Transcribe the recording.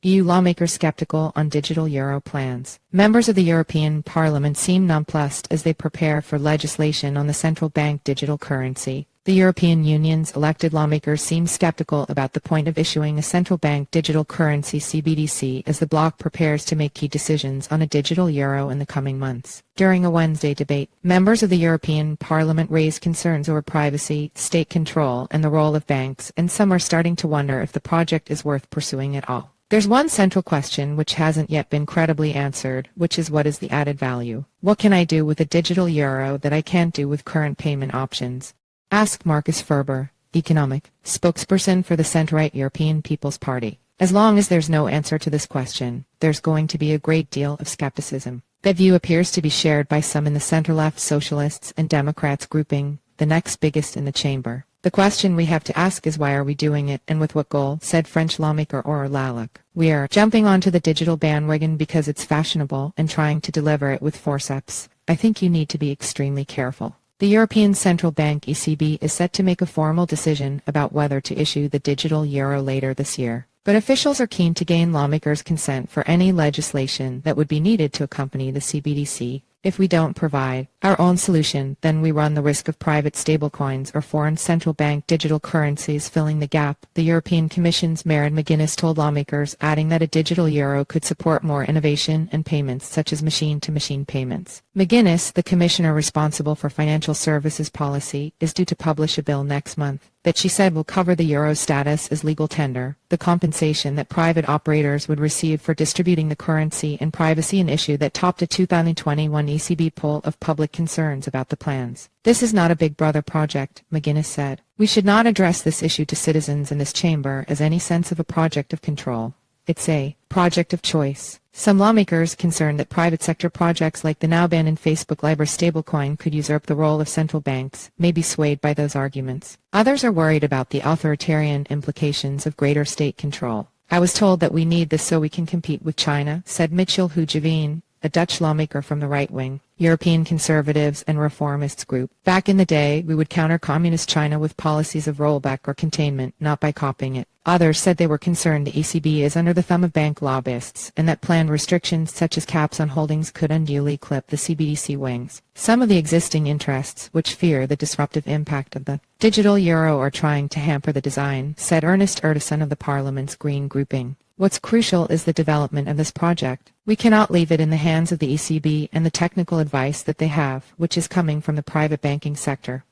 EU lawmakers skeptical on digital euro plans. Members of the European Parliament seem nonplussed as they prepare for legislation on the central bank digital currency. The European Union's elected lawmakers seem skeptical about the point of issuing a central bank digital currency CBDC as the bloc prepares to make key decisions on a digital euro in the coming months. During a Wednesday debate, members of the European Parliament raised concerns over privacy, state control, and the role of banks, and some are starting to wonder if the project is worth pursuing at all. There's one central question which hasn't yet been credibly answered, which is what is the added value? What can I do with a digital euro that I can't do with current payment options? Asked Markus Ferber, economic spokesperson for the centre-right European People's Party. As long as there's no answer to this question, there's going to be a great deal of skepticism. That view appears to be shared by some in the centre-left Socialists and Democrats grouping, the next biggest in the chamber. The question we have to ask is why are we doing it and with what goal, said French lawmaker Aurore Lalac. We are jumping onto the digital bandwagon because it's fashionable and trying to deliver it with forceps. I think you need to be extremely careful. The European Central Bank ECB is set to make a formal decision about whether to issue the digital euro later this year. But officials are keen to gain lawmakers' consent for any legislation that would be needed to accompany the CBDC. If we don't provide our own solution, then we run the risk of private stablecoins or foreign central bank digital currencies filling the gap, the European Commission's Mairead McGuinness told lawmakers, adding that a digital euro could support more innovation and payments such as machine-to-machine payments. McGuinness, the commissioner responsible for financial services policy, is due to publish a bill next month that she said will cover the euro's status as legal tender, the compensation that private operators would receive for distributing the currency, and privacy, an issue that topped a 2021 ECB poll of public concerns about the plans. This is not a Big Brother project, McGuinness said. We should not address this issue to citizens in this chamber as any sense of a project of control. It's a project of choice. Some lawmakers concerned that private sector projects like the now banned Facebook Libra stablecoin could usurp the role of central banks may be swayed by those arguments. Others are worried about the authoritarian implications of greater state control. I was told that we need this so we can compete with China, said Michiel Hoogeveen, a Dutch lawmaker from the right-wing European Conservatives and Reformists group. Back in the day, we would counter communist China with policies of rollback or containment, not by copying it. Others said they were concerned the ECB is under the thumb of bank lobbyists, and that planned restrictions such as caps on holdings could unduly clip the CBDC wings. Some of the existing interests, which fear the disruptive impact of the digital euro, are trying to hamper the design, said Ernest Urtasun of the Parliament's Green grouping. What's crucial is the development of this project. We cannot leave it in the hands of the ECB and the technical advice that they have, which is coming from the private banking sector.